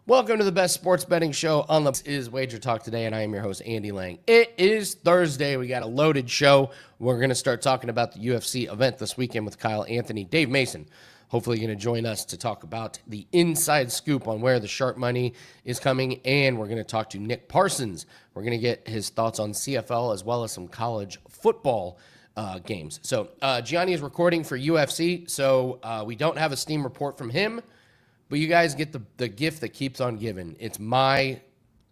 Welcome to the best sports betting show on the is WagerTalk Today, and I am your host, Andy Lang. It is Thursday. We got a loaded show. We're going to start talking about the UFC event this weekend with Kyle Anthony. Dave Mason, hopefully going to join us to talk about the inside scoop on where the sharp money is coming, and we're going to talk to Nick Parsons. We're going to get his thoughts on CFL as well as some college football games. So Gianni is recording for UFC, so we don't have a Steam report from him. But you guys get the gift that keeps on giving. It's my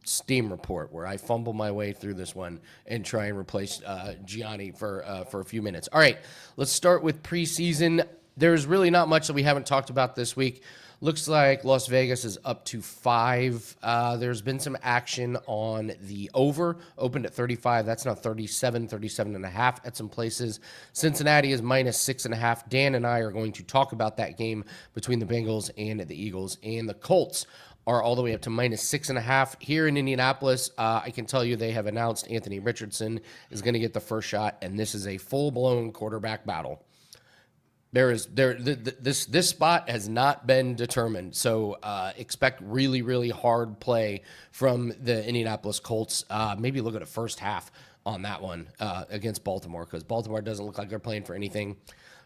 Steam report where I fumble my way through this one and try and replace Gianni for a few minutes. All right, let's start with preseason. There's really not much that we haven't talked about this week. Looks like Las Vegas is up to 5. There's been some action on the over, opened at 35. That's now 37, 37.5 at some places. Cincinnati is minus 6.5. Dan and I are going to talk about that game between the Bengals and the Eagles. And the Colts are all the way up to minus 6.5 here in Indianapolis. I can tell you they have announced Anthony Richardson is going to get the first shot, and this is a full-blown quarterback battle. This spot has not been determined, so expect really, really hard play from the Indianapolis Colts. Maybe look at a first half on that one against Baltimore, because Baltimore doesn't look like they're playing for anything.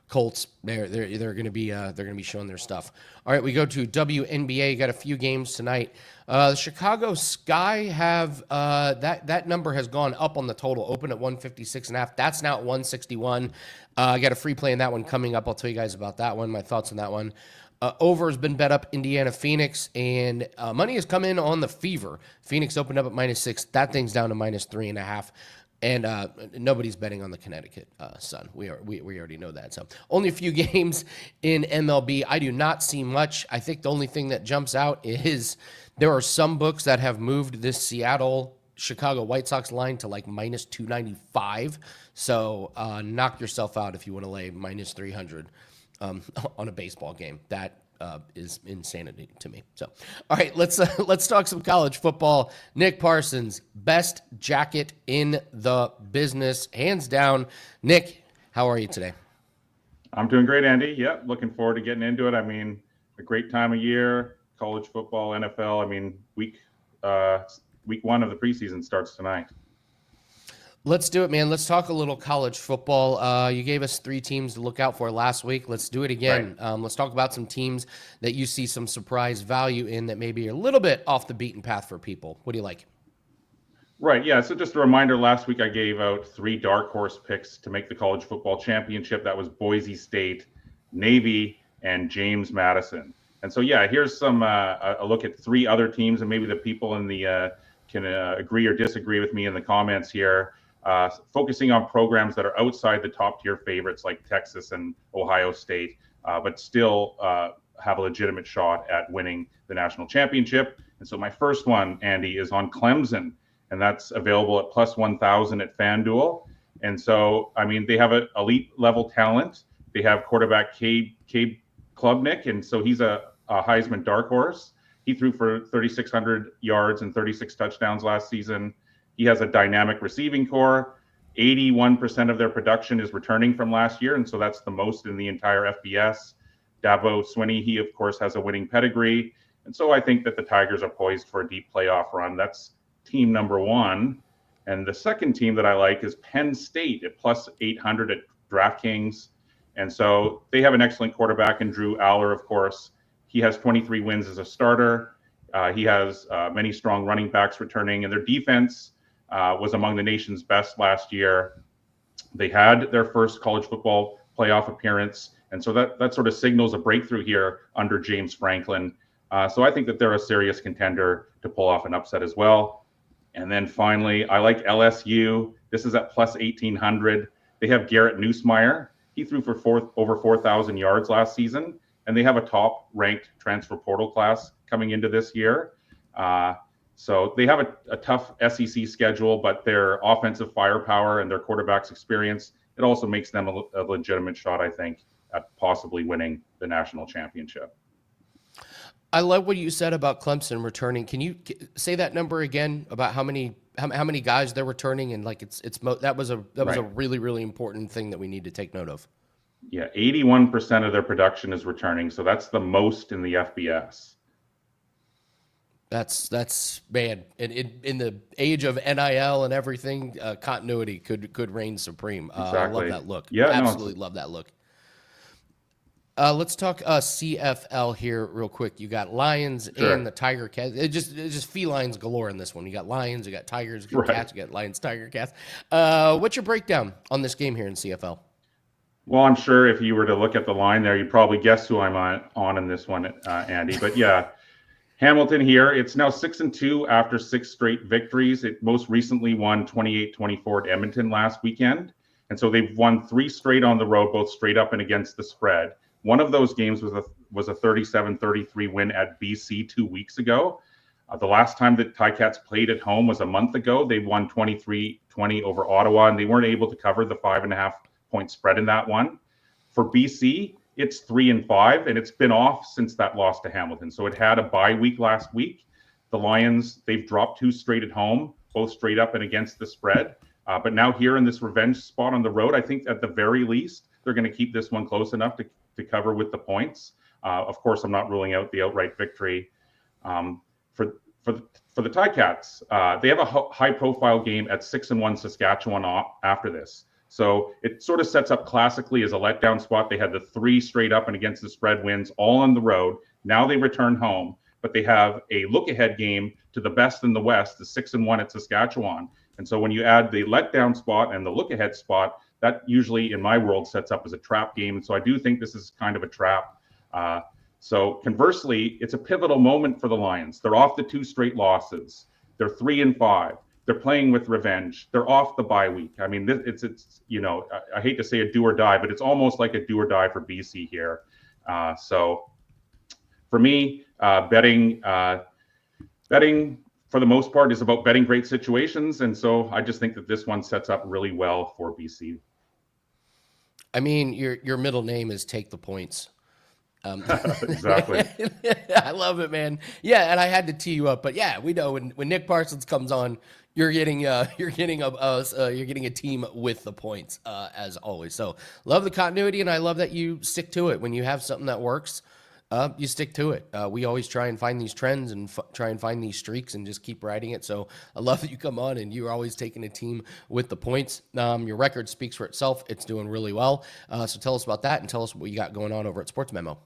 Colts, they're going to be showing their stuff. All right, we go to WNBA. You got a few games tonight. The Chicago Sky have that number has gone up on the total. Open at 156.5. That's now at 161. I got a free play in that one coming up. I'll tell you guys about that one. My thoughts on that one. Over has been bet up Indiana Phoenix, and money has come in on the Fever. Phoenix opened up at minus 6. That thing's down to minus 3.5. And nobody's betting on the Connecticut Sun. We already know that. So only a few games in MLB. I do not see much. I think the only thing that jumps out is there are some books that have moved this Seattle-Chicago White Sox line to like minus 295. So knock yourself out if you want to lay minus 300 on a baseball game. That is insanity to me. So, all right, let's talk some college football. Nick Parsons, best jacket in the business, hands down. Nick, how are you today? I'm doing great, Andy. Yeah, looking forward to getting into it. I mean, a great time of year, college football, NFL. I mean, week 1 of the preseason starts tonight. Let's do it, man. Let's talk a little college football. You gave us 3 teams to look out for last week. Let's do it again. Right. Let's talk about some teams that you see some surprise value in that maybe are a little bit off the beaten path for people. What do you like? Right, yeah. So just a reminder, last week I gave out 3 dark horse picks to make the college football championship. That was Boise State, Navy, and James Madison. And so, yeah, here's some a look at 3 other teams, and maybe the people in the can agree or disagree with me in the comments here. Focusing on programs that are outside the top tier favorites like Texas and Ohio State, but still have a legitimate shot at winning the national championship. And so my first one, Andy, is on Clemson, and that's available at plus 1,000 at FanDuel. And so, I mean, they have an elite level talent. They have quarterback Cade Klubnik, and so he's a Heisman dark horse. He threw for 3,600 yards and 36 touchdowns last season. He has a dynamic receiving core. 81% of their production is returning from last year, and so that's the most in the entire FBS. Dabo Swinney, he, of course, has a winning pedigree. And so I think that the Tigers are poised for a deep playoff run. That's team number 1. And the second team that I like is Penn State at plus 800 at DraftKings. And so they have an excellent quarterback in Drew Aller, of course. He has 23 wins as a starter. He has many strong running backs returning, and their defense was among the nation's best last year. They had their first college football playoff appearance, and so that sort of signals a breakthrough here under James Franklin. So I think that they're a serious contender to pull off an upset as well. And then finally, I like LSU. This is at plus 1,800. They have Garrett Nussmeier. He threw for over 4,000 yards last season, and they have a top-ranked transfer portal class coming into this year. So they have a tough SEC schedule, but their offensive firepower and their quarterback's experience, it also makes them a legitimate shot, I think, at possibly winning the national championship. I love what you said about Clemson returning. Can you say that number again about how many guys they're returning? And like that was a really, really important thing that we need to take note of. Yeah, 81% of their production is returning, so that's the most in the FBS. That's man. In the age of NIL and everything, continuity could reign supreme. I love Exactly. that look. Yeah, no, it's Absolutely love that look. Let's talk CFL here real quick. You got Lions and sure. the Tiger Cats. It's just felines galore in this one. You got Lions, you got Tigers, you got Right. Cats, you got Lions, Tiger, Cats. What's your breakdown on this game here in CFL? Well, I'm sure if you were to look at the line there, you'd probably guess who I'm on in this one, Andy. But yeah, Hamilton here. It's now 6-2 after 6 straight victories. It most recently won 28-24 at Edmonton last weekend. And so they've won 3 straight on the road, both straight up and against the spread. One of those games was a 37-33 win at BC 2 weeks ago. The last time that Ticats played at home was a month ago. They won 23-20 over Ottawa, and they weren't able to cover the 5.5-point spread in that one. For BC, it's 3-5, and it's been off since that loss to Hamilton. So it had a bye week last week. The Lions, they've dropped 2 straight at home, both straight up and against the spread. But now here in this revenge spot on the road, I think at the very least, they're going to keep this one close enough to cover with the points. Of course, I'm not ruling out the outright victory. For the Ticats, they have a high-profile game at 6-1 Saskatchewan after this. So it sort of sets up classically as a letdown spot. They had the 3 straight up and against the spread wins all on the road. Now they return home, but they have a look-ahead game to the best in the West, the 6-1 at Saskatchewan. And so when you add the letdown spot and the look-ahead spot, that usually in my world sets up as a trap game. And so I do think this is kind of a trap. So conversely, it's a pivotal moment for the Lions. They're off the 2 straight losses. They're 3-5. They're playing with revenge. They're off the bye week. I mean, it's I hate to say a do or die, but it's almost like a do or die for BC here. So for me, betting for the most part is about betting great situations. And so I just think that this one sets up really well for BC. I mean, your middle name is Take the Points. Exactly. I love it, man. Yeah, and I had to tee you up, but yeah, we know when Nick Parsons comes on, you're getting a team with the points as always. So love the continuity, and I love that you stick to it. When you have something that works, you stick to it. We always try and find these trends and try and find these streaks and just keep riding it. So I love that you come on and you're always taking a team with the points. Your record speaks for itself. It's doing really well. So tell us about that and tell us what you got going on over at Sports Memo.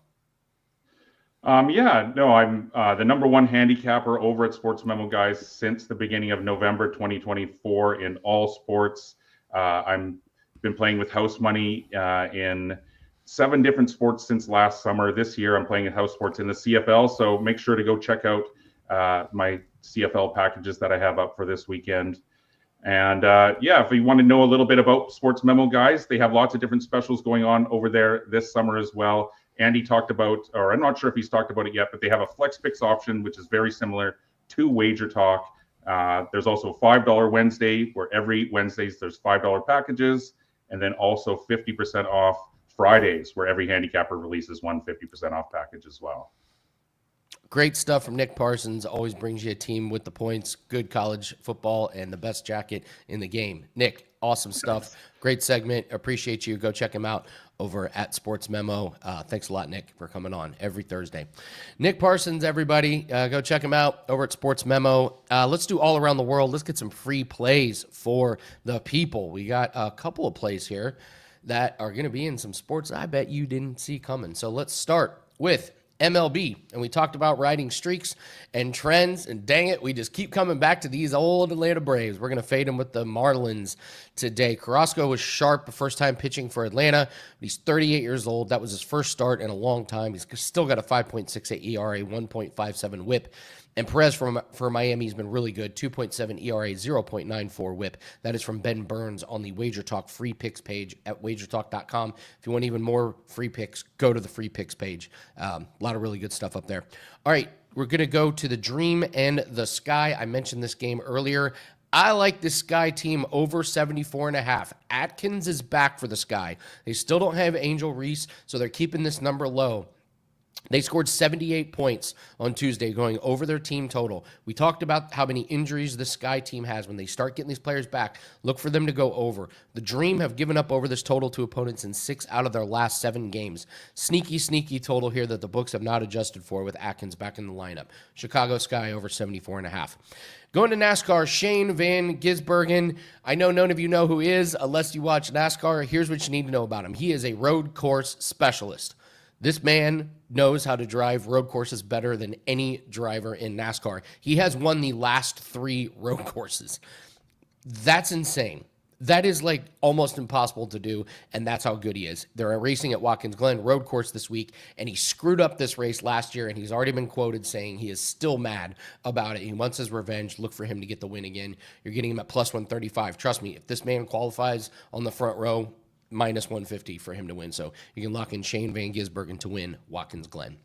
I'm the number 1 handicapper over at Sports Memo, guys, since the beginning of November 2024 in all sports. I've been playing with house money in 7 different sports since last summer. This year, I'm playing at house sports in the CFL. So make sure to go check out my CFL packages that I have up for this weekend. And if you want to know a little bit about Sports Memo, guys, they have lots of different specials going on over there this summer as well. Andy talked about, or I'm not sure if he's talked about it yet, but they have a Flex Picks option, which is very similar to WagerTalk. There's also $5 Wednesday, where every Wednesdays there's $5 packages, and then also 50% off Fridays, where every handicapper releases one 50% off package as well. Great stuff from Nick Parsons. Always brings you a team with the points, good college football, and the best jacket in the game. Nick, awesome stuff. Great segment. Appreciate you. Go check him out over at Sports Memo. Thanks a lot, Nick, for coming on every Thursday. Nick Parsons, everybody. Go check him out over at Sports Memo. Let's do all around the world. Let's get some free plays for the people. We got a couple of plays here that are going to be in some sports I bet you didn't see coming. So let's start with MLB, and we talked about riding streaks and trends, and dang it, we just keep coming back to these old Atlanta Braves. We're going to fade them with the Marlins today. Carrasco was sharp the first time pitching for Atlanta. He's 38 years old. That was his first start in a long time. He's still got a 5.68 ERA, 1.57 whip. And Perez for Miami has been really good, 2.7 ERA, 0.94 whip. That is from Ben Burns on the WagerTalk free picks page at wagertalk.com. If you want even more free picks, go to the free picks page. A lot of really good stuff up there. All right, we're going to go to the Dream and the Sky. I mentioned this game earlier. I like the Sky team over 74.5. Atkins is back for the Sky. They still don't have Angel Reese, so they're keeping this number low. They scored 78 points on Tuesday, going over their team total. We talked about how many injuries the Sky team has. When they start getting these players back, look for them to go over. The Dream have given up over this total to opponents in 6 out of their last 7 games. Sneaky, sneaky total here that the books have not adjusted for with Atkins back in the lineup. Chicago Sky over 74.5. Going to NASCAR, Shane Van Gisbergen. I know none of you know who he is unless you watch NASCAR. Here's what you need to know about him. He is a road course specialist. This man knows how to drive road courses better than any driver in NASCAR. He has won the last 3 road courses. That's insane. That is like almost impossible to do, and that's how good he is. They're racing at Watkins Glen road course this week, and he screwed up this race last year, and he's already been quoted saying he is still mad about it. He wants his revenge. Look for him to get the win again. You're getting him at plus 135. Trust me, if this man qualifies on the front row, minus 150 for him to win. So you can lock in Shane Van Gisbergen to win Watkins Glen.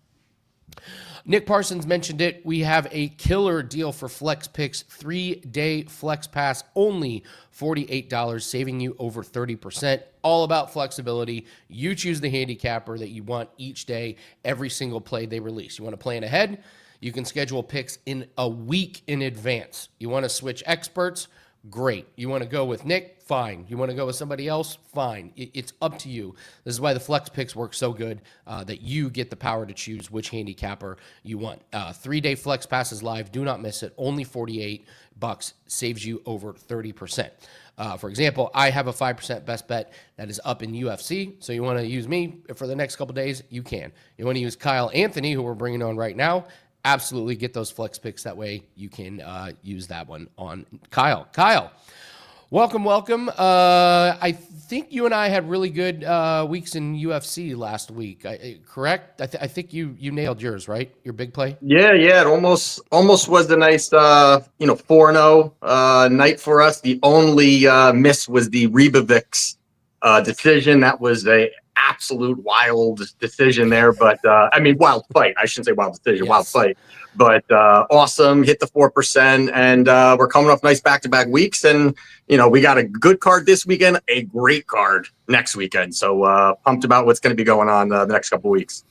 Nick Parsons mentioned it. We have a killer deal for Flex Picks, 3-day Flex Pass, only $48, saving you over 30%. All about flexibility. You choose the handicapper that you want each day, every single play they release. You want to plan ahead? You can schedule picks in a week in advance. You want to switch experts? Great. You want to go with Nick? Fine. You want to go with somebody else? Fine. It's up to you. This is why the Flex Picks work so good, that you get the power to choose which handicapper you want. 3-day Flex Pass is live. Do not miss it. Only $48. Saves you over 30%. For example, I have a 5% best bet that is up in UFC. So you want to use me for the next couple days? You can. You want to use Kyle Anthony, who we're bringing on right now? Absolutely get those Flex Picks. That way you can use that one on Kyle. Kyle, welcome. I think you and I had really good weeks in UFC last week. Correct? I think you nailed yours, right? Your big play? Yeah. It almost was a nice 4-0 night for us. The only miss was the Rebovix decision. That was a absolute wild decision there, but wild fight. I shouldn't say wild decision, yes. Wild fight. But awesome, hit the 4%, and we're coming off nice back-to-back weeks, and we got a good card this weekend, a great card next weekend. So pumped about what's going to be going on the next couple weeks.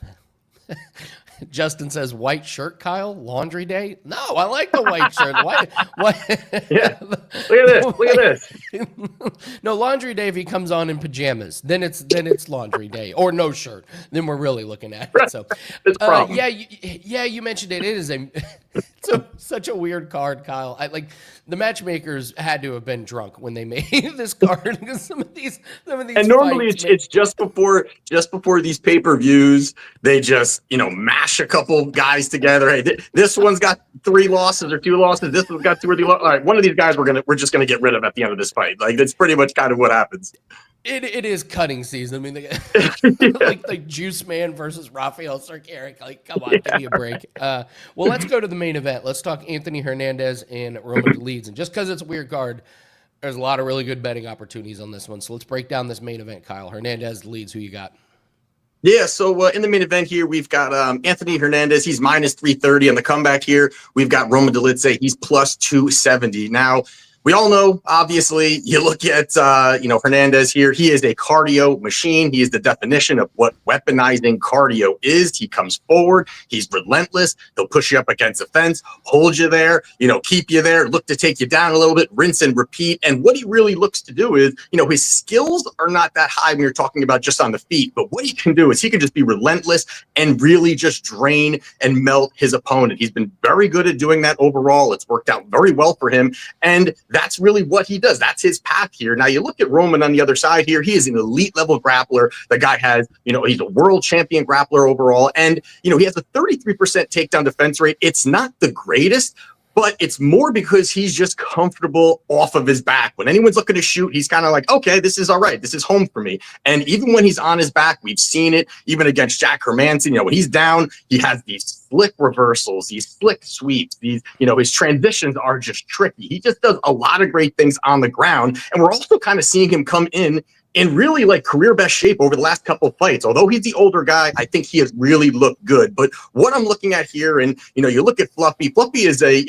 Justin says, white shirt, Kyle, laundry day? No, I like the white shirt. White. Yeah. Look at this. No, laundry day if he comes on in pajamas. Then it's laundry day. Or no shirt. Then we're really looking at it. So you mentioned it. It is such a weird card, Kyle. The matchmakers had to have been drunk when they made this card, because some of these and normally it's just before these pay-per-views, they just mash a couple guys together. Hey, this one's got 3 losses or 2 losses. This one's got 2 or 3 losses. All right, one of these guys we're just gonna get rid of at the end of this fight. Like, that's pretty much kind of what happens. It is cutting season. I mean, like Juice Man versus Rafael Sarkaric. Like, come on, give me a break. Well, let's go to the main event. Let's talk Anthony Hernandez and Roman Leeds. And just because it's a weird card, there's a lot of really good betting opportunities on this one. So let's break down this main event, Kyle. Hernandez, Leeds, who you got? Yeah, so in the main event here, we've got Anthony Hernandez. He's minus 330 on the comeback here. We've got Roman Dolidze. He's plus 270. Now, we all know, obviously, you look at, Hernandez here. He is a cardio machine. He is the definition of what weaponizing cardio is. He comes forward. He's relentless. He'll push you up against the fence, hold you there, keep you there, look to take you down a little bit, rinse and repeat. And what he really looks to do is, his skills are not that high when you're talking about just on the feet. But what he can do is he can just be relentless and really just drain and melt his opponent. He's been very good at doing that overall. It's worked out very well for him. And that's really what he does. That's his path here. Now, you look at Roman on the other side here. He is an elite level grappler. The guy has, he's a world champion grappler overall. And, he has a 33% takedown defense rate. It's not the greatest, but it's more because he's just comfortable off of his back. When anyone's looking to shoot, he's kind of like, okay, this is all right. This is home for me. And even when he's on his back, we've seen it, even against Jack Hermanson, when he's down, he has these slick reversals, these slick sweeps, his transitions are just tricky. He just does a lot of great things on the ground. And we're also kind of seeing him come in in really like career best shape over the last couple of fights. Although he's the older guy, I think he has really looked good. But what I'm looking at here, and you look at Fluffy. Fluffy is a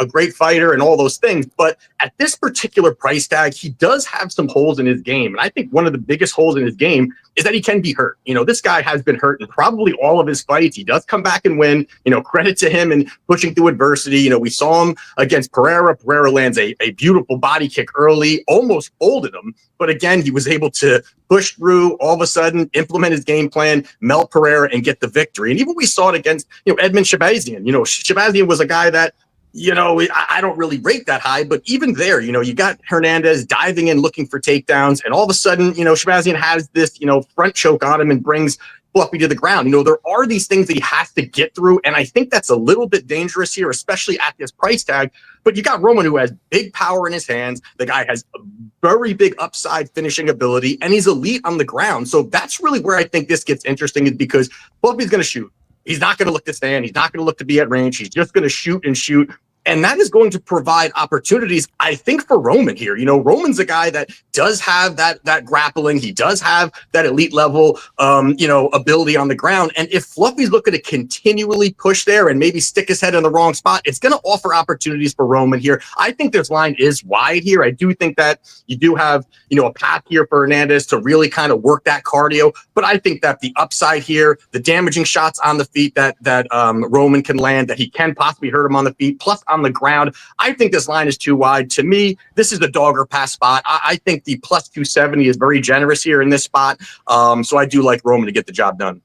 great fighter and all those things. But at this particular price tag, he does have some holes in his game. And I think one of the biggest holes in his game is that he can be hurt. This guy has been hurt in probably all of his fights. He does come back and win. Credit to him and pushing through adversity. We saw him against Pereira. Pereira lands a beautiful body kick early, almost folded him. But again, he was able to push through, all of a sudden implement his game plan, melt Pereira, and get the victory. And even we saw it against Edmund Shabazian. Shabazian was a guy that I don't really rate that high, but even there, you got Hernandez diving in, looking for takedowns, and all of a sudden, Shabazian has this, front choke on him and brings Fluffy to the ground. There are these things that he has to get through, and I think that's a little bit dangerous here, especially at this price tag. But you got Roman, who has big power in his hands. The guy has a very big upside finishing ability, and he's elite on the ground. So that's really where I think this gets interesting, is because Fluffy's going to shoot. He's not going to look to stand. He's not going to look to be at range. He's just going to shoot and shoot. And that is going to provide opportunities, I think, for Roman here. Roman's a guy that does have that grappling. He does have that elite level, ability on the ground. And if Fluffy's looking to continually push there and maybe stick his head in the wrong spot, it's going to offer opportunities for Roman here. I think this line is wide here. I do think that you do have, a path here for Hernandez to really kind of work that cardio. But I think that the upside here, the damaging shots on the feet that Roman can land, that he can possibly hurt him on the feet, plus on the ground, I think this line is too wide. To me, this is the dog or pass spot. I think the plus 270 is very generous here in this spot. So I do like Roman to get the job done.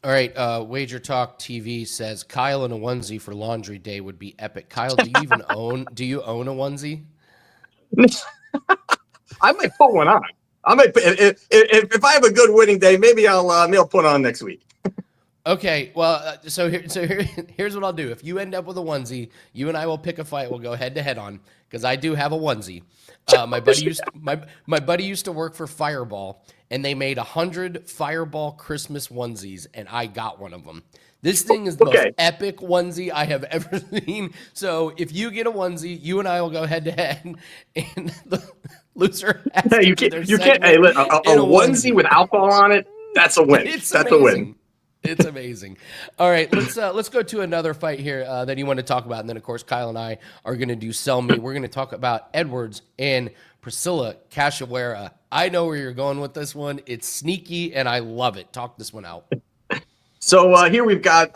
All right. WagerTalk TV says Kyle in a onesie for laundry day would be epic. Kyle, do you own a onesie? I might put one on. If I have a good winning day, maybe I'll put on next week. Okay, well, here's what I'll do. If you end up with a onesie, you and I will pick a fight. We'll go head to head on, because I do have a onesie. My buddy used to work for Fireball, and they made 100 Fireball Christmas onesies, and I got one of them. This thing is the most epic onesie I have ever seen. So if you get a onesie, you and I will go head to head, and the loser has to you can't. A onesie with alcohol on it. That's a win. That's amazing. A win. It's amazing. All right, let's go to another fight here that you want to talk about, and then of course Kyle and I are going to do sell me. We're going to talk about Edwards and Priscilla Cachoeira. I know where you're going with this one. It's sneaky, and I love it. Talk this one out. So here we've got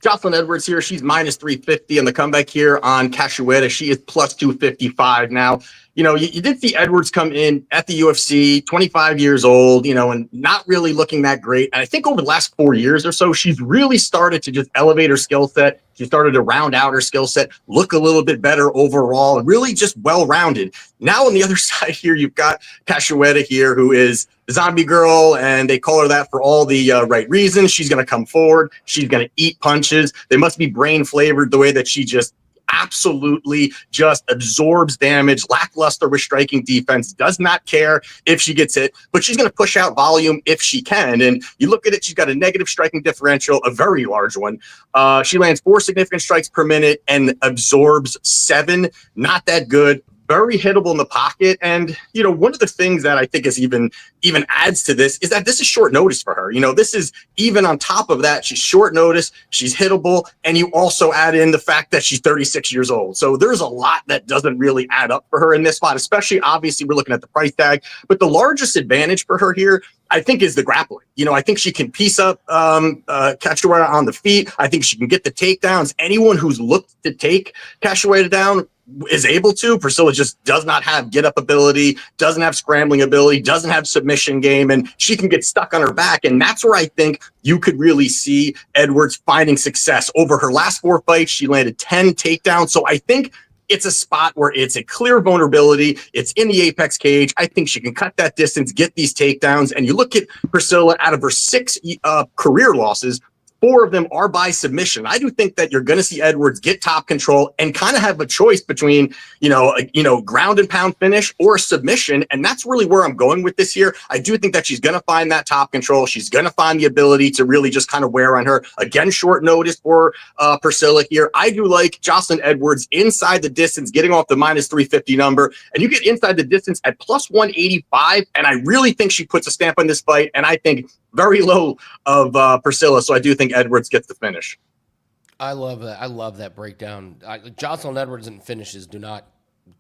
Jocelyn Edwards here. She's minus 350 in the comeback here on Cachoeira. She is plus 255 now. You did see Edwards come in at the UFC, 25 years old, and not really looking that great. And I think over the last 4 years or so, she's really started to just elevate her skill set. She started to round out her skill set, look a little bit better overall, and really just well-rounded. Now on the other side here, you've got Cachoeira here, who is zombie girl, and they call her that for all the right reasons. She's going to come forward. She's going to eat punches. They must be brain-flavored the way that she just absolutely just absorbs damage, lackluster with striking defense, does not care if she gets hit, but she's going to push out volume if she can. And you look at it, she's got a negative striking differential, a very large one. She lands 4 significant strikes per minute and absorbs 7. Not that good. Very hittable in the pocket. And, one of the things that I think is even adds to this is that this is short notice for her. This is even on top of that. She's short notice. She's hittable. And you also add in the fact that she's 36 years old. So there's a lot that doesn't really add up for her in this spot, especially obviously we're looking at the price tag. But the largest advantage for her here, I think, is the grappling. I think she can piece up Cachoeira on the feet. I think she can get the takedowns. Anyone who's looked to take Cachoeira down is able to. Priscilla just does not have get-up ability, doesn't have scrambling ability, doesn't have submission game, and she can get stuck on her back. And that's where I think you could really see Edwards finding success. Over her last 4 fights, she landed 10 takedowns. So I think it's a spot where it's a clear vulnerability. It's in the apex cage. I think she can cut that distance, get these takedowns. And you look at Priscilla, out of her 6 career losses, 4 of them are by submission. I do think that you're going to see Edwards get top control and kind of have a choice between, ground and pound finish or submission. And that's really where I'm going with this here. I do think that she's going to find that top control. She's going to find the ability to really just kind of wear on her. Again, short notice for Priscilla here. I do like Jocelyn Edwards inside the distance, getting off the -350 number. And you get inside the distance at +185. And I really think she puts a stamp on this fight. And I think very low of Priscilla. So I do think Edwards gets the finish. I love that. I love that breakdown. Jocelyn Edwards and finishes do not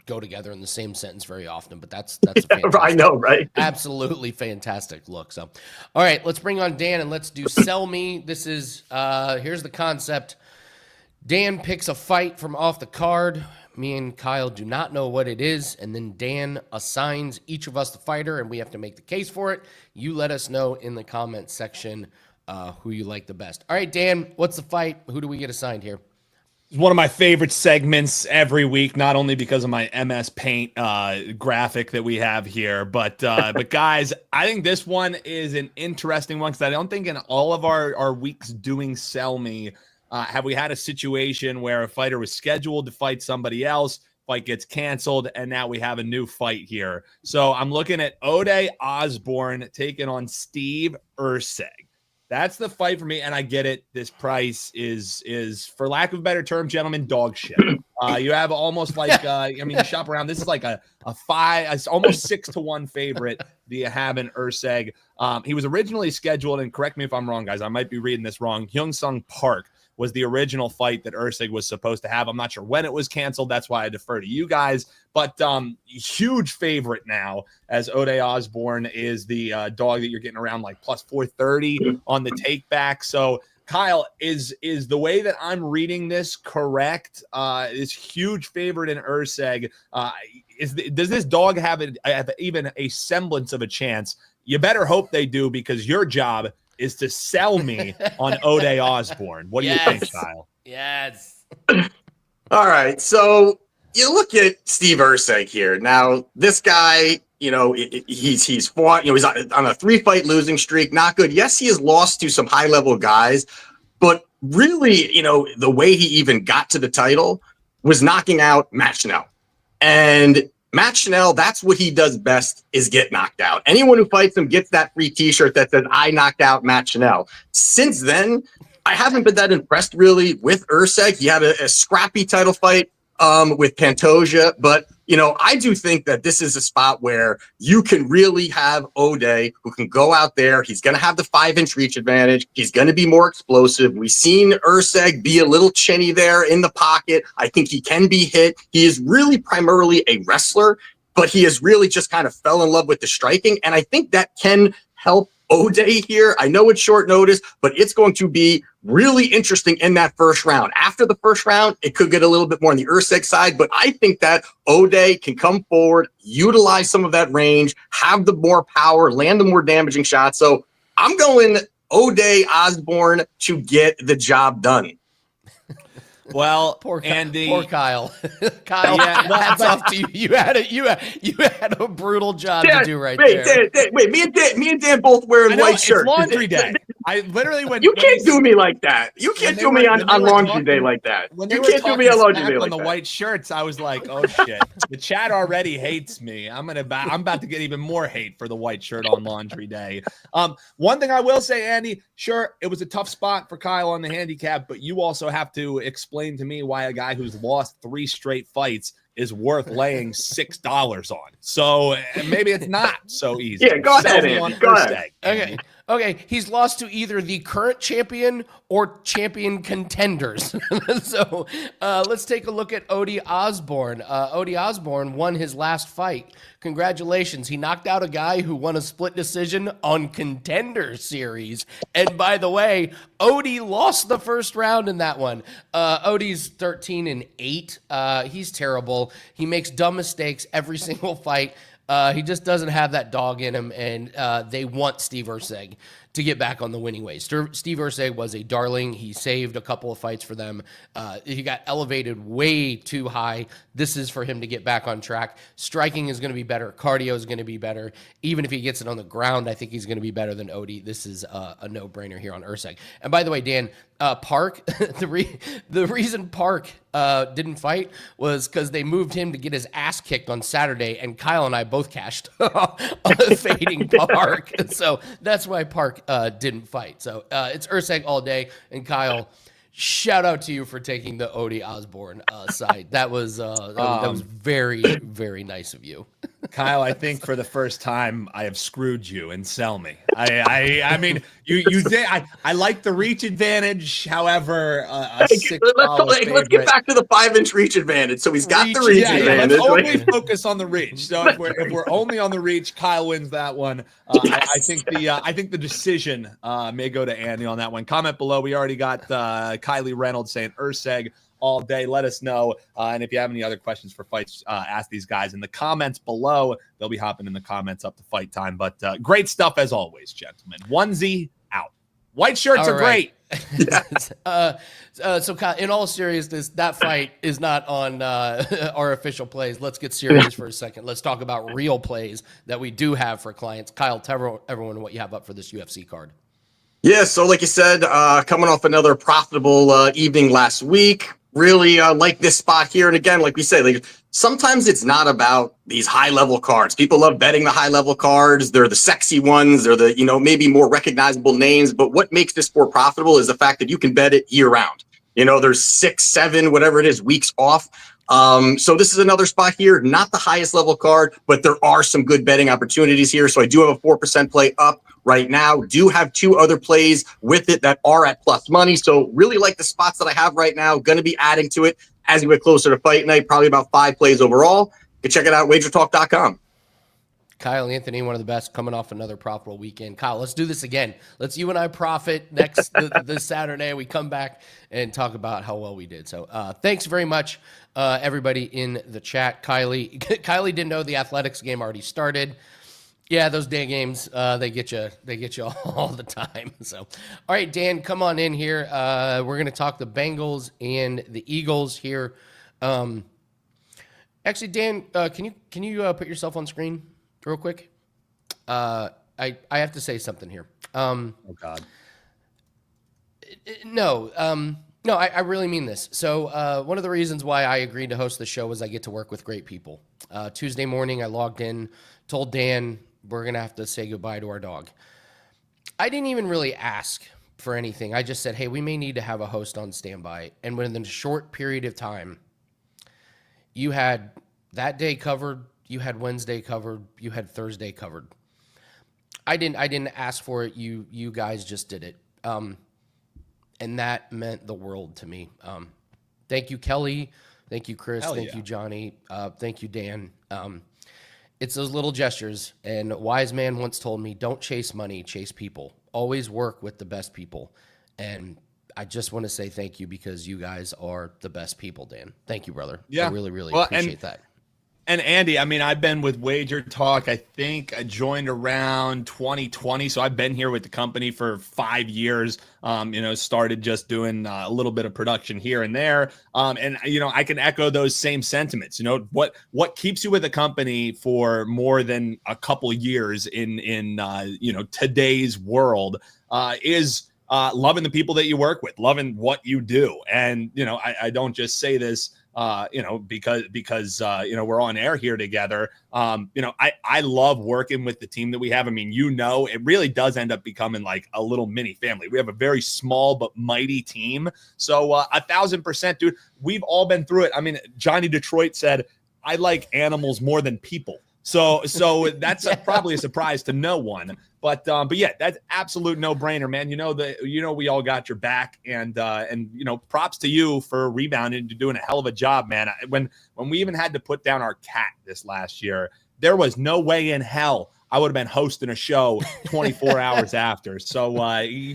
go together in the same sentence very often, but that's I know, right? Absolutely fantastic look. So, all right, let's bring on Dan and let's do Sell Me. This is here's the concept. Dan picks a fight from off the card. Me and Kyle do not know what it is, and then Dan assigns each of us the fighter, and we have to make the case for it. You let us know in the comments section who you like the best. All right, Dan, what's the fight? Who do we get assigned here? It's one of my favorite segments every week, not only because of my MS Paint graphic that we have here, but guys, I think this one is an interesting one because I don't think in all of our weeks doing Sell Me have we had a situation where a fighter was scheduled to fight somebody else, fight gets canceled, and now we have a new fight here. So I'm looking at Ode Osborne taking on Steve Erceg. That's the fight for me, and I get it. This price is for lack of a better term, gentlemen, dog shit. You have almost like you shop around. This is like a almost 6-1 favorite that you have in Erceg. He was originally scheduled, and correct me if I'm wrong, guys. I might be reading this wrong. Hyung Sung Park was the original fight that Erceg was supposed to have. I'm not sure when it was canceled. That's why I defer to you guys. But huge favorite now, as Ode Osborne is the dog that you're getting around like +430 on the take back. So Kyle, is the way that I'm reading this correct? This huge favorite in Erceg. Does this dog have even a semblance of a chance? You better hope they do, because your job is to sell me on Ode Osborne. What do you think, Kyle? Yes. All right. So you look at Steve Erceg here. Now, this guy, he's fought, he's on a 3-fight losing streak. Not good. Yes, he has lost to some high-level guys, but really, the way he even got to the title was knocking out Matt Schnell. And Matt Schnell, that's what he does best, is get knocked out. Anyone who fights him gets that free t-shirt that says, I knocked out Matt Schnell. Since then, I haven't been that impressed really with Erceg. He had a scrappy title fight with Pantoja, but I do think that this is a spot where you can really have Ode, who can go out there. He's going to have the 5-inch reach advantage. He's going to be more explosive. We've seen Erceg be a little chinny there in the pocket. I think he can be hit. He is really primarily a wrestler, but he has really just kind of fell in love with the striking. And I think that can help Ode here. I know it's short notice, but it's going to be really interesting in that first round. After the first round, it could get a little bit more on the Erceg side, but I think that Ode can come forward, utilize some of that range, have the more power, land the more damaging shots. So I'm going Ode Osborne to get the job done. Well, poor Andy, poor Kyle. Kyle, hats off to you. You had a brutal job to do right there. Wait, me and Dan both wearing white shirts. It's laundry day. I literally went. You can't do me like that. You can't do me on laundry day like that. You can't do me on laundry day like that. On the white shirts, I was like, oh shit. The chat already hates me. I'm about to get even more hate for the white shirt on laundry day. One thing I will say, Andy, sure, it was a tough spot for Kyle on the handicap, but you also have to explain to me why a guy who's lost 3 straight fights is worth laying $6 on. So maybe it's not so easy. Yeah, go ahead, Andy. Go ahead. Okay, he's lost to either the current champion or champion contenders. So let's take a look at Ode Osborne. Ode Osborne won his last fight. Congratulations. He knocked out a guy who won a split decision on Contender Series. And by the way, Ode lost the first round in that one. Ode's 13-8. He's terrible. He makes dumb mistakes every single fight. He just doesn't have that dog in him, and they want Steve Erceg to get back on the winning ways. Steve Ursay was a darling. He saved a couple of fights for them. He got elevated way too high. This is for him to get back on track. Striking is going to be better. Cardio is going to be better. Even if he gets it on the ground, I think he's going to be better than Odie. This is a no-brainer here on Ursay. And by the way, Dan, Park, the reason Park didn't fight was because they moved him to get his ass kicked on Saturday, and Kyle and I both cashed fading Park. So that's why Park didn't fight. So it's Ursay all day, and Kyle, shout out to you for taking the Odie Osborne side. That was very, very nice of you. Kyle, I think for the first time I have screwed you and sell me. I mean, you did. I like the reach advantage. However, a $6 let's get back to the 5-inch reach advantage. So he's got the reach advantage. Let's only focus on the reach. So if we're only on the reach, Kyle wins that one. I think the decision may go to Andy on that one. Comment below. We already got Kylie Reynolds saying Urseg all day. Let us know. And if you have any other questions for fights, ask these guys in the comments below. They'll be hopping in the comments up to fight time. But great stuff as always, gentlemen. Onesie out. White shirts are great. So in all seriousness, that fight is not on our official plays. Let's get serious for a second. Let's talk about real plays that we do have for clients. Kyle, tell everyone what you have up for this UFC card. Yeah, so like you said, coming off another profitable evening last week, really like this spot here. And again, like we say, like sometimes it's not about these high-level cards. People love betting the high-level cards. They're the sexy ones. They're the, maybe more recognizable names. But what makes this sport profitable is the fact that you can bet it year-round. There's 6, 7, whatever it is, weeks off. So this is another spot here, not the highest level card, but there are some good betting opportunities here. So I do have a 4% play up right now. Do have 2 other plays with it that are at plus money. So really like the spots that I have right now. Going to be adding to it as we get closer to fight night, probably about 5 plays overall. You can check it out, WagerTalk.com. Kyle Anthony, one of the best, coming off another profitable weekend. Kyle, let's do this again. Let's you and I profit next this Saturday. We come back and talk about how well we did. So thanks very much, everybody in the chat. Kylie didn't know the athletics game already started. Yeah, those day games, they get you all the time. So, all right, Dan, come on in here. We're going to talk the Bengals and the Eagles here. Actually, Dan, can you put yourself on screen real quick? I have to say something here. Oh God. No, I really mean this. So one of the reasons why I agreed to host the show was I get to work with great people. Tuesday morning, I logged in, told Dan we're going to have to say goodbye to our dog. I didn't even really ask for anything. I just said, hey, we may need to have a host on standby. And within a short period of time, you had that day covered, you had Wednesday covered, you had Thursday covered. I didn't ask for it. You guys just did it. And that meant the world to me. Thank you, Kelly. Thank you, Chris. Thank you, Johnny. Thank you, Dan. It's those little gestures. And a wise man once told me, don't chase money, chase people. Always work with the best people. And I just want to say thank you because you guys are the best people, Dan. Thank you, brother. Yeah. I really appreciate that. And Andy, I mean, I've been with WagerTalk. I think I joined around 2020. So I've been here with the company for 5 years, started just doing a little bit of production here and there. And I can echo those same sentiments. What keeps you with a company for more than a couple years in today's world is loving the people that you work with, loving what you do. And, I don't just say this, because we're on air here together. I love working with the team that we have. I mean, it really does end up becoming like a little mini family. We have a very small but mighty team. So 1,000%, dude, we've all been through it. I mean, Johnny Detroit said, I like animals more than people. So that's probably a surprise to no one. But yeah, that's absolute no brainer, man. We all got your back, and props to you for rebounding and doing a hell of a job, man. When we even had to put down our cat this last year, there was no way in hell I would have been hosting a show 24 hours after. So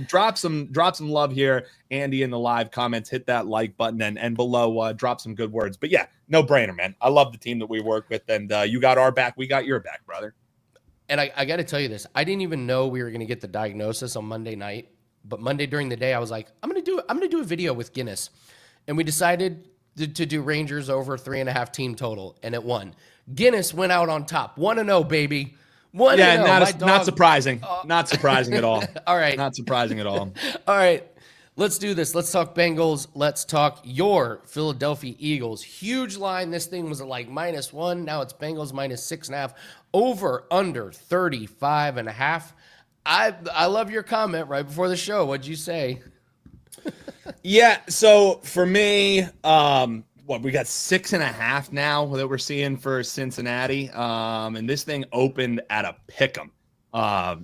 drop some love here, Andy, in the live comments. Hit that like button and below drop some good words. But yeah, no brainer, man. I love the team that we work with, and you got our back, we got your back, brother. And I got to tell you this. I didn't even know we were going to get the diagnosis on Monday night. But Monday during the day, I was like, I'm going to do a video with Guinness. And we decided to do Rangers over 3.5 team total. And it won. Guinness went out on top. 1-0, baby. 1-0. Yeah, not surprising. Not surprising at all. All right. Not surprising at all. All right. Let's do this. Let's talk Bengals. Let's talk your Philadelphia Eagles. Huge line. This thing was like -1. Now it's Bengals -6.5. Over under 35.5. I love your comment right before the show. What'd you say? Yeah. So for me, we got 6.5 now that we're seeing for Cincinnati. And this thing opened at a pick'em.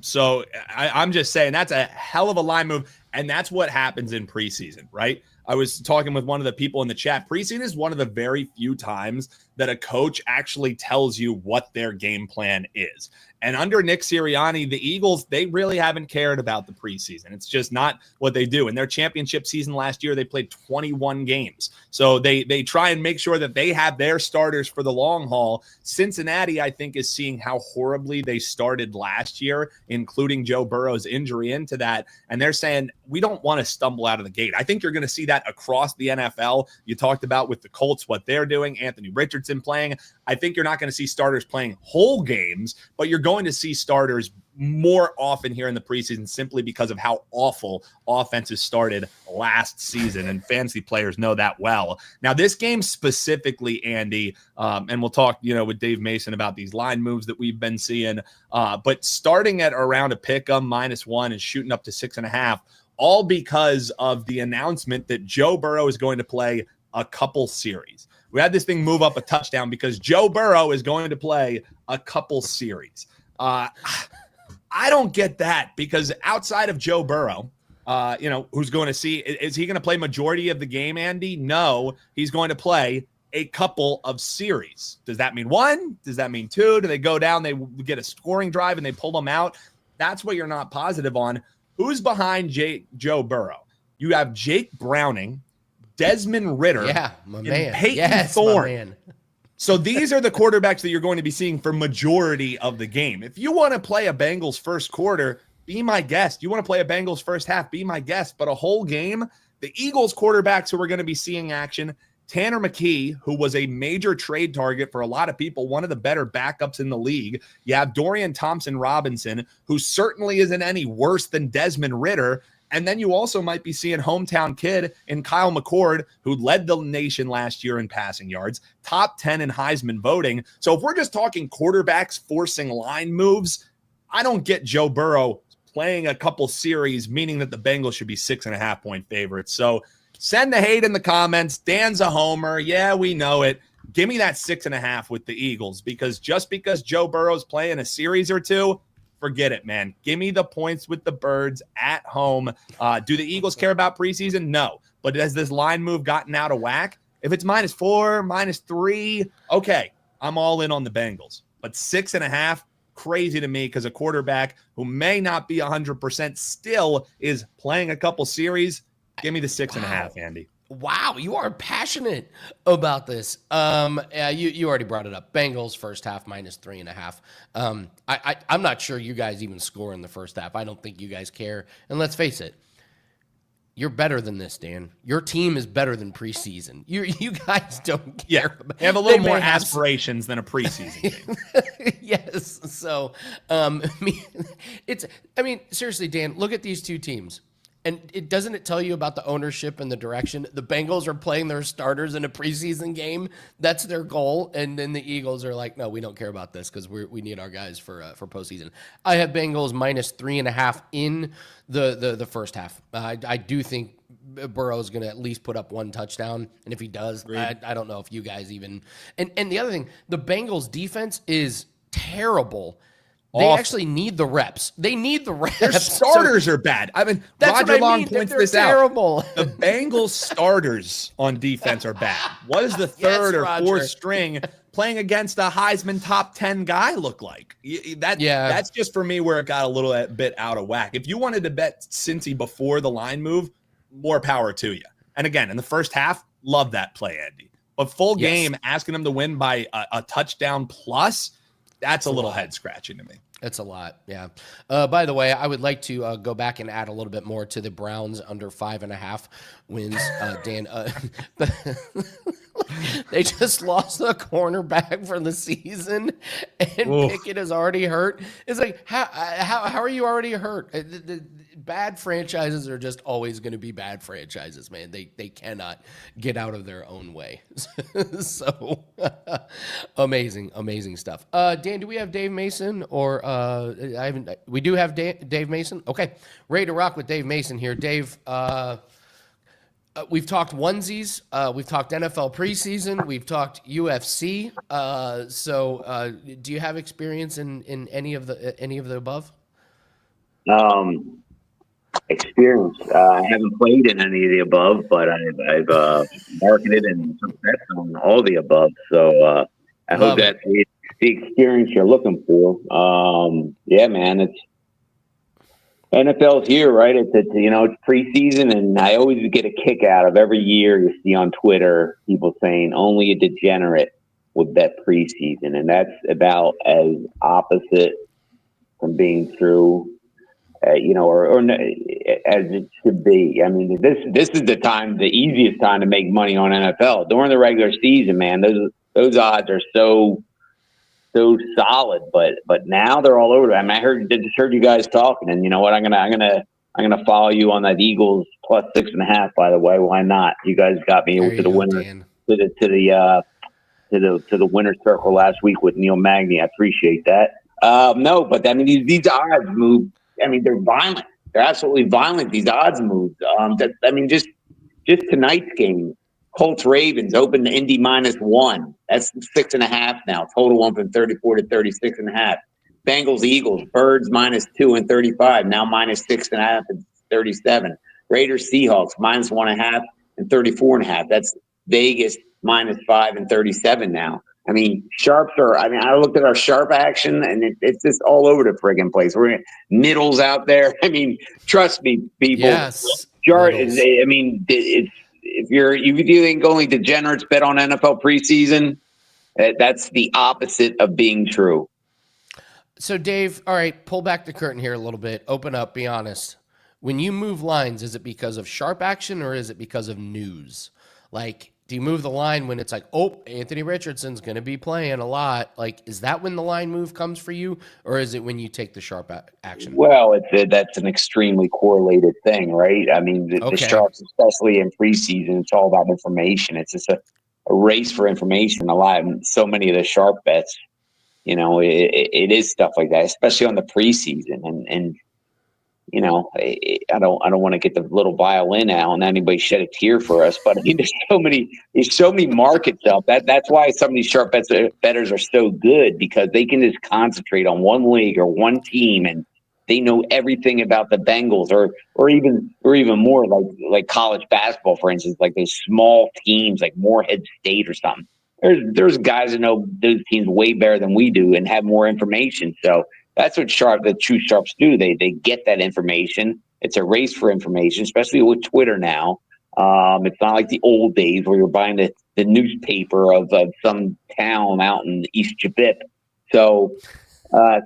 So I'm just saying that's a hell of a line move. And that's what happens in preseason, right? I was talking with one of the people in the chat. Preseason is one of the very few times that a coach actually tells you what their game plan is. And under Nick Sirianni, the Eagles, they really haven't cared about the preseason. It's just not what they do. In their championship season last year, they played 21 games. So they try and make sure that they have their starters for the long haul. Cincinnati, I think, is seeing how horribly they started last year, including Joe Burrow's injury into that. And they're saying, we don't want to stumble out of the gate. I think you're going to see that across the NFL. You talked about with the Colts, what they're doing, Anthony Richardson playing. I think you're not going to see starters playing whole games, but you're going to see starters more often here in the preseason simply because of how awful offenses started last season, and fantasy players know that well. Now, this game specifically, Andy, and we'll talk, with Dave Mason about these line moves that we've been seeing, but starting at around a pick'em -1 and shooting up to 6.5, all because of the announcement that Joe Burrow is going to play a couple series. We had this thing move up a touchdown because Joe Burrow is going to play a couple series. I don't get that because outside of Joe Burrow, who's going to see, is he going to play majority of the game, Andy? No, he's going to play a couple of series. Does that mean 1? Does that mean 2? Do they go down, they get a scoring drive and they pull them out? That's what you're not positive on. Who's behind Joe Burrow? You have Jake Browning, Desmond Ritter, my man. Peyton Thorne. My man. So these are the quarterbacks that you're going to be seeing for majority of the game. If you want to play a Bengals first quarter, be my guest. You want to play a Bengals first half, be my guest. But a whole game, the Eagles quarterbacks who are going to be seeing action, Tanner McKee, who was a major trade target for a lot of people, one of the better backups in the league. You have Dorian Thompson-Robinson, who certainly isn't any worse than Desmond Ritter. And then you also might be seeing hometown kid in Kyle McCord, who led the nation last year in passing yards, top 10 in Heisman voting. So if we're just talking quarterbacks forcing line moves, I don't get Joe Burrow playing a couple series, meaning that the Bengals should be 6.5-point favorites. So send the hate in the comments. Dan's a homer. Yeah, we know it. Give me that 6.5 with the Eagles, because just because Joe Burrow's playing a series or two, forget it, man. Give me the points with the Birds at home. Do the Eagles care about preseason? No. But has this line move gotten out of whack? If it's -4, -3, okay, I'm all in on the Bengals. But 6.5, crazy to me, because a quarterback who may not be 100% still is playing a couple series. Give me the 6.5, Andy. Wow, you are passionate about this. You already brought it up. Bengals first half -3.5. I'm not sure you guys even score in the first half. I don't think you guys care. And let's face it, you're better than this, Dan. Your team is better than preseason. You guys don't care. They have a little more aspirations than a preseason game. Yes. So, seriously, Dan, look at these two teams. And doesn't it tell you about the ownership and the direction? The Bengals are playing their starters in a preseason game. That's their goal. And then the Eagles are like, no, we don't care about this because we need our guys for postseason. I have Bengals -3.5 in the first half. I do think Burrow's going to at least put up one touchdown. And if he does, I don't know if you guys even. And the other thing, the Bengals defense is terrible. They actually need the reps. They need the reps. Their starters are bad. I mean, Roger Long points this terrible. out. The Bengals starters on defense are bad. What does the third or fourth string playing against a Heisman top 10 guy look like? That's just for me where it got a little bit out of whack. If you wanted to bet Cincy before the line move, more power to you. And again, in the first half, love that play, Andy. But full game, asking them to win by a touchdown plus, That's a little head scratching to me. It's a lot, yeah. By the way, I would like to go back and add a little bit more to the Browns under 5.5 wins. Dan, they just lost a cornerback for the season, and Pickett is already hurt. It's like, how are you already hurt? The bad franchises are just always going to be bad franchises, man. They cannot get out of their own way. So amazing stuff. Dan, do we have Dave Mason or? I haven't. We do have Dave Mason. Okay, ready to rock with Dave Mason here. Dave, we've talked onesies. We've talked NFL preseason. We've talked UFC. So, do you have experience in any of the above? Experience. I haven't played in any of the above, but I've marketed and some bets on all the above. So I hope that's the experience you're looking for. Yeah, man, it's NFL's here, right? It's preseason, and I always get a kick out of every year you see on Twitter people saying only a degenerate would bet preseason, and that's about as opposite from being true, or as it should be. I mean, this is the easiest time to make money on NFL during the regular season, man. Those odds are so solid, but now they're all over. I mean, I just heard you guys talking, and you know what? I'm gonna follow you on that Eagles plus 6.5. By the way, why not? You guys got me to the winner to the winner circle last week with Neil Magny. I appreciate that. No, but I mean these odds move. I mean they're violent. They're absolutely violent. These odds move. Just tonight's game. Colts Ravens open the Indy -1. That's 6.5 now. Total one from 34 to 36.5. Bengals Eagles Birds -2 and 35 now -6.5 and 37. Raiders Seahawks -1.5 and 34.5. That's Vegas -5 and 37 now. I mean, sharps are. I mean, I looked at our sharp action, and it's just all over the friggin' place. We're middles out there. I mean, trust me, people. Yes, Sharp is. I mean, it's. If you think only degenerates bet on NFL preseason, that's the opposite of being true. So, Dave, all right, pull back the curtain here a little bit. Open up, be honest. When you move lines, is it because of sharp action or is it because of news? Like, do you move the line when it's like, oh, Anthony Richardson's going to be playing a lot? Like, is that when the line move comes for you, or is it when you take the sharp action? Well, that's an extremely correlated thing, right? I mean, the sharps, especially in preseason, it's all about information. It's just a race for information. So many of the sharp bets, it is stuff like that, especially on the preseason. And I don't want to get the little violin out and anybody shed a tear for us, but I mean, there's so many markets out. That's why some of these sharp bettors are so good, because they can just concentrate on one league or one team, and they know everything about the Bengals, or even more like college basketball, for instance, like those small teams like Morehead State or something. There's guys that know those teams way better than we do and have more information. So that's what the true sharps do. They get that information. It's a race for information, especially with Twitter now. It's not like the old days where you're buying the newspaper of some town out in East Jabip. So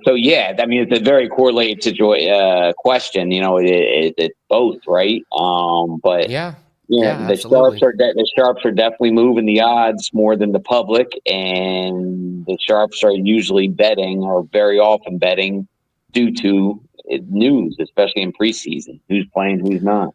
yeah, I mean, it's a very correlated question. It's both, right? But yeah, the sharps are definitely moving the odds more than the public, and the sharps are usually betting, or very often betting, due to news, especially in preseason. Who's playing, who's not.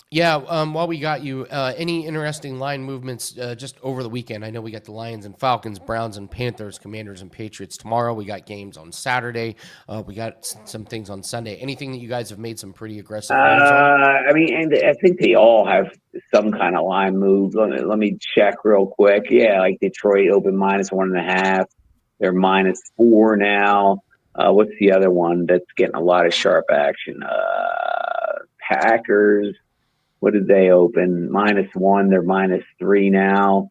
Yeah, while we got you, any interesting line movements just over the weekend? I know we got the Lions and Falcons, Browns and Panthers, Commanders and Patriots tomorrow. We got games on Saturday. We got some things on Sunday. Anything that you guys have made some pretty aggressive moves on? I mean, and I think they all have some kind of line move. Let me check real quick. Yeah, like Detroit opened -1.5. They're -4 now. What's the other one that's getting a lot of sharp action? Packers. What did they open? -1. They're -3 now.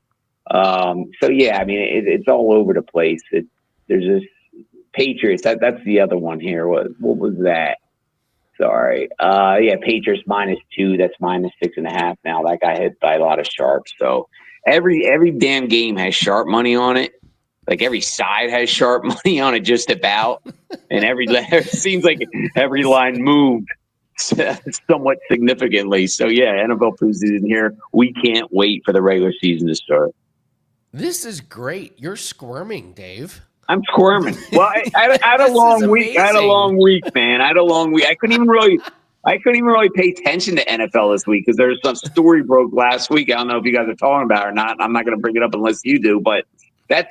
So yeah, I mean, it's all over the place. There's this Patriots. That's the other one here. What was that? Sorry. Yeah, Patriots -2. That's -6.5 now. That got hit by a lot of sharps. So every damn game has sharp money on it. like every side has sharp money on it just about, and it seems like every line moved somewhat significantly. So yeah, NFL preseason here. We can't wait for the regular season to start. This is great. You're squirming, Dave. I'm squirming. Well, I had a long week. I had a long week, man. I had a long week. I couldn't even really pay attention to NFL this week because there's some story broke last week. I don't know if you guys are talking about it or not. I'm not going to bring it up unless you do. But that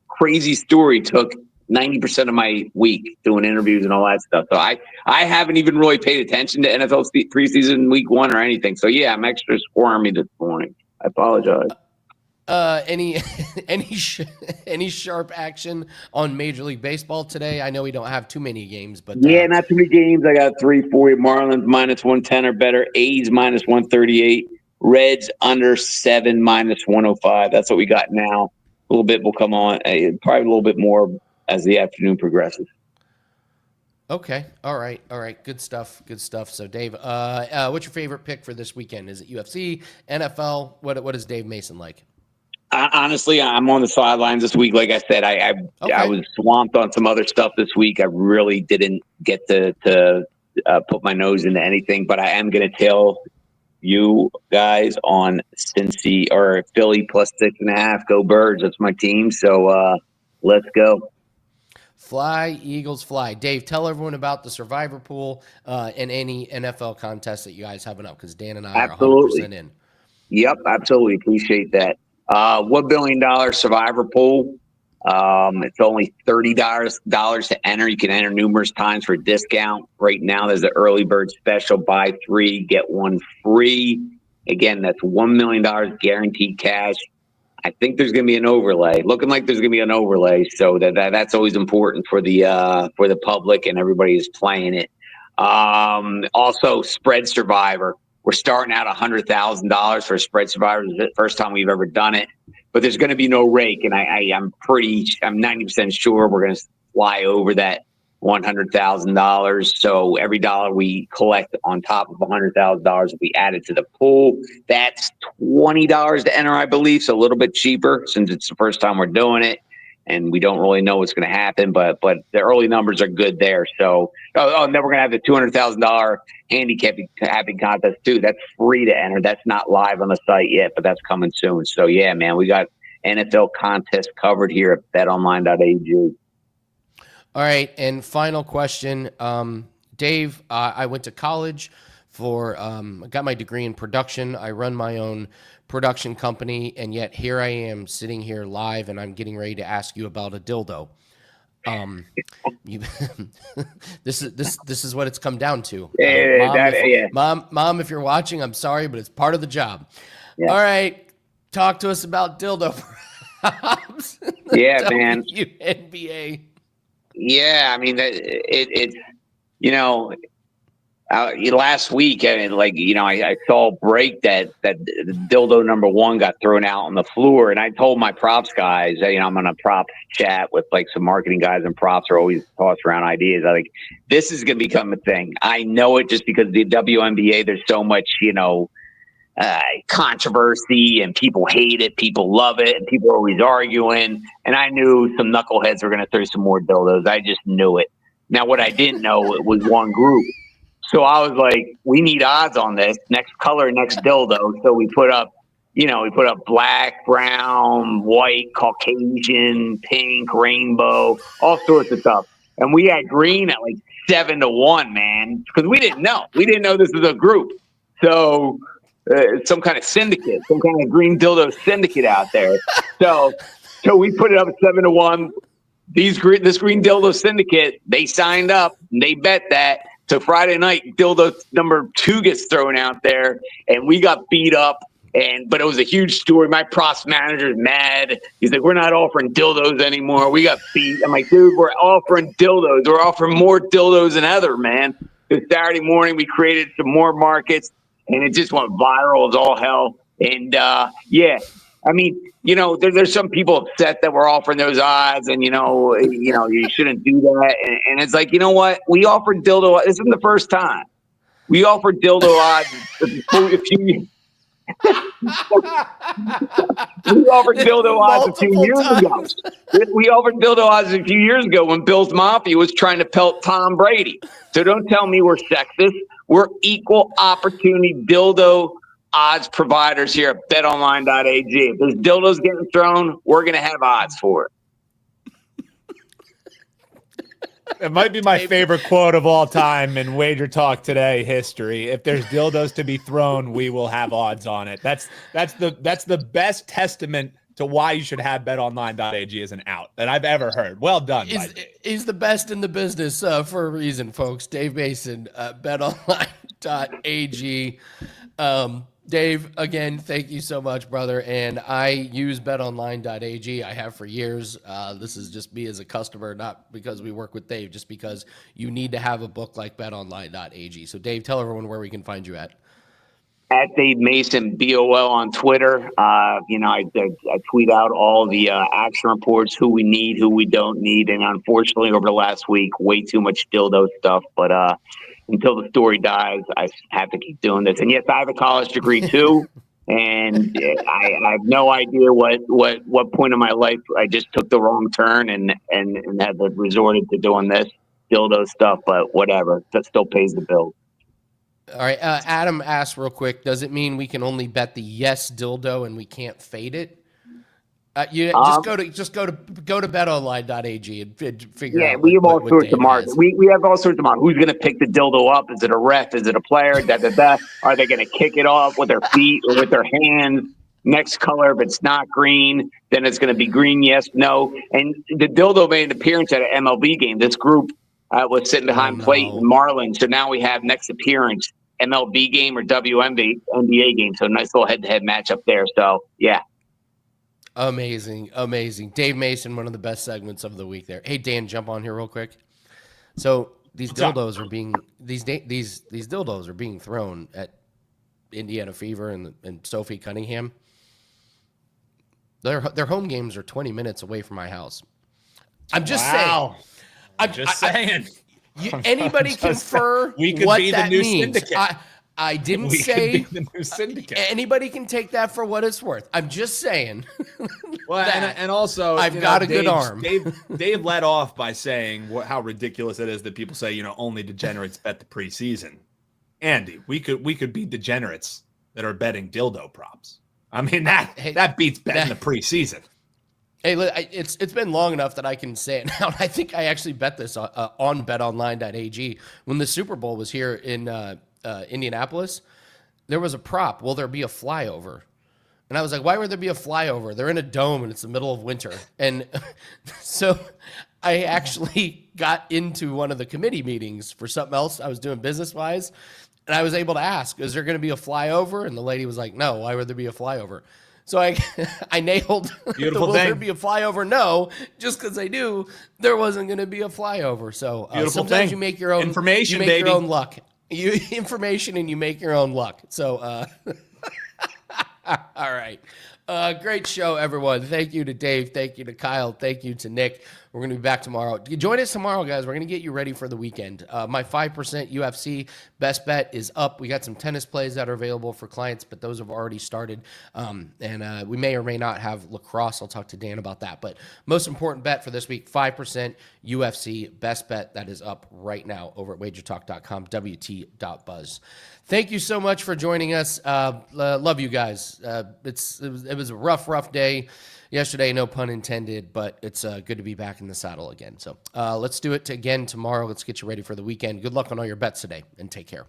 crazy story took 90% of my week doing interviews and all that stuff. So I haven't even really paid attention to NFL preseason week 1 or anything. So yeah, I'm extra squirmy this morning. I apologize. Any sharp action on Major League Baseball today? I know we don't have too many games, but yeah, not too many games. I got 3 for you. Marlins -110 or better. A's -138. Reds under 7 -105. That's what we got now. A little bit will come on. Probably a little bit more as the afternoon progresses. Okay. All right. Good stuff. So Dave, what's your favorite pick for this weekend? Is it UFC, NFL? What is Dave Mason like? Honestly, I'm on the sidelines this week. Like I said, I was swamped on some other stuff this week. I really didn't get to put my nose into anything, but I am going to tell you guys on Cincy or Philly +6.5. Go Birds. That's my team. So let's go. Fly, Eagles, fly. Dave, tell everyone about the Survivor Pool and any NFL contests that you guys have up because Dan and I are 100% in. Yep, absolutely. Appreciate that. $1 billion Survivor Pool. It's only $30 to enter. You can enter numerous times for a discount. Right now, there's the early bird special. Buy 3, get 1 free. Again, that's $1 million guaranteed cash. I think there's going to be an overlay. Looking like there's going to be an overlay, so that's always important for the public and everybody who's playing it. Also, Spread Survivor. We're starting out $100,000 for a Spread Survivor. It's the first time we've ever done it, but there's going to be no rake, and I'm 90% sure we're going to fly over that $100,000. So every dollar we collect on top of $100,000 will be added to the pool. That's $20 to enter, I believe. So a little bit cheaper since it's the first time we're doing it, and we don't really know what's going to happen. But the early numbers are good there. So and then we're going to have the $200,000 handicapping contest too. That's free to enter. That's not live on the site yet, but that's coming soon. So yeah, man, we got NFL contest covered here at betonline.ag. All right, and final question, Dave. I went to college for got my degree in production. I run my own production company, and yet here I am sitting here live, and I'm getting ready to ask you about a dildo. This is what it's come down to. Mom, if you're watching, I'm sorry, but it's part of the job. Yeah. All right, talk to us about dildo. Yeah, man. WNBA. Yeah, I mean, last week, I saw a break that dildo number 1 got thrown out on the floor, and I told my props guys, I'm on a props chat with like some marketing guys, and props are always tossing around ideas. I think this is going to become a thing. I know it just because the WNBA, there's so much, controversy, and people hate it, people love it, and people are always arguing. And I knew some knuckleheads were going to throw some more dildos. I just knew it. Now, what I didn't know, it was one group. So I was like, we need odds on this. Next color, next dildo. So we put up black, brown, white, Caucasian, pink, rainbow, all sorts of stuff. And we had green at like 7-1, man, because we didn't know. We didn't know this was a group. So some kind of syndicate, some kind of green dildo syndicate out there. So we put it up at 7-1. This green dildo syndicate, they signed up and they bet that. So Friday night, dildo number 2 gets thrown out there, and we got beat up. But it was a huge story. My props manager's mad. He's like, we're not offering dildos anymore. We got beat. I'm like, dude, we're offering dildos. We're offering more dildos than ever, man. This Saturday morning, we created some more markets, and it just went viral as all hell. And, yeah, I mean, there's some people upset that we're offering those odds, and, you shouldn't do that. And it's like, you know what? We offered dildo. This isn't the first time. We offered dildo odds We offered dildo odds a few years ago. We offered dildo odds a few years ago when Bill's Mafia was trying to pelt Tom Brady. So don't tell me we're sexist. We're equal opportunity dildo odds providers here at betonline.ag. If there's dildos getting thrown, we're going to have odds for it. It might be my favorite quote of all time in Wager Talk Today history. If there's dildos to be thrown, we will have odds on it. That's the best testament to why you should have betonline.ag as an out that I've ever heard. Well done. He's the best in the business for a reason, folks. Dave Mason, betonline.ag. Dave, again, thank you so much, brother. And I use betonline.ag. I have for years. This is just me as a customer, not because we work with Dave, just because you need to have a book like betonline.ag. So, Dave, tell everyone where we can find you at. At Dave Mason, BOL on Twitter. I tweet out all the action reports, who we need, who we don't need. And unfortunately, over the last week, way too much dildo stuff. But until the story dies, I have to keep doing this. And yes, I have a college degree too. And I have no idea what point in my life I just took the wrong turn and have resorted to doing this dildo stuff. But whatever, that still pays the bill. All right. Adam asked real quick, does it mean we can only bet the yes dildo and we can't fade it? Just go to betonline.ag and figure out. Yeah, we have all sorts of markets. We have all sorts of markets. Who's going to pick the dildo up? Is it a ref? Is it a player? Are they going to kick it off with their feet or with their hands? Next color, if it's not green, then it's going to be green, yes, no. And the dildo made an appearance at an MLB game. This group was sitting behind plate in Marlin. So now we have next appearance, MLB game or WNBA game. So nice little head-to-head matchup there. So, yeah. Amazing. Dave Mason, one of the best segments of the week there. Hey, Dan, jump on here real quick. So these dildos are being these dildos are being thrown at Indiana Fever and Sophie Cunningham. Their home games are 20 minutes away from my house. I'm just saying. Anybody confer what that means. I didn't say the new syndicate. Anybody can take that for what it's worth. I'm just saying. Well, and also, I've got a good arm. Dave led off by saying how ridiculous it is that people say, only degenerates bet the preseason. Andy, we could be degenerates that are betting dildo props. I mean, that beats betting the preseason. Hey, it's been long enough that I can say it now. I think I actually bet this on betonline.ag when the Super Bowl was here in Indianapolis. There was a prop. Will there be a flyover? And I was like, why would there be a flyover? They're in a dome and it's the middle of winter. And so I actually got into one of the committee meetings for something else I was doing business-wise. And I was able to ask, is there going to be a flyover? And the lady was like, no, why would there be a flyover? So I nailed Beautiful will thing. there be a flyover? No, just because I knew there wasn't going to be a flyover. So sometimes you make your own information, you make baby. your own luck. Information and you make your own luck. So all right. Great show, everyone. Thank you to Dave. Thank you to Kyle. Thank you to Nick. We're going to be back tomorrow. Join us tomorrow, guys. We're going to get you ready for the weekend. My 5% UFC best bet is up. We got some tennis plays that are available for clients, but those have already started. And we may or may not have lacrosse. I'll talk to Dan about that. But most important bet for this week, 5% UFC best bet. That is up right now over at wagertalk.com, WT.buzz. Thank you so much for joining us. Love you guys. It was a rough day yesterday, no pun intended, but it's good to be back in the saddle again. So let's do it again tomorrow. Let's get you ready for the weekend. Good luck on all your bets today, and take care.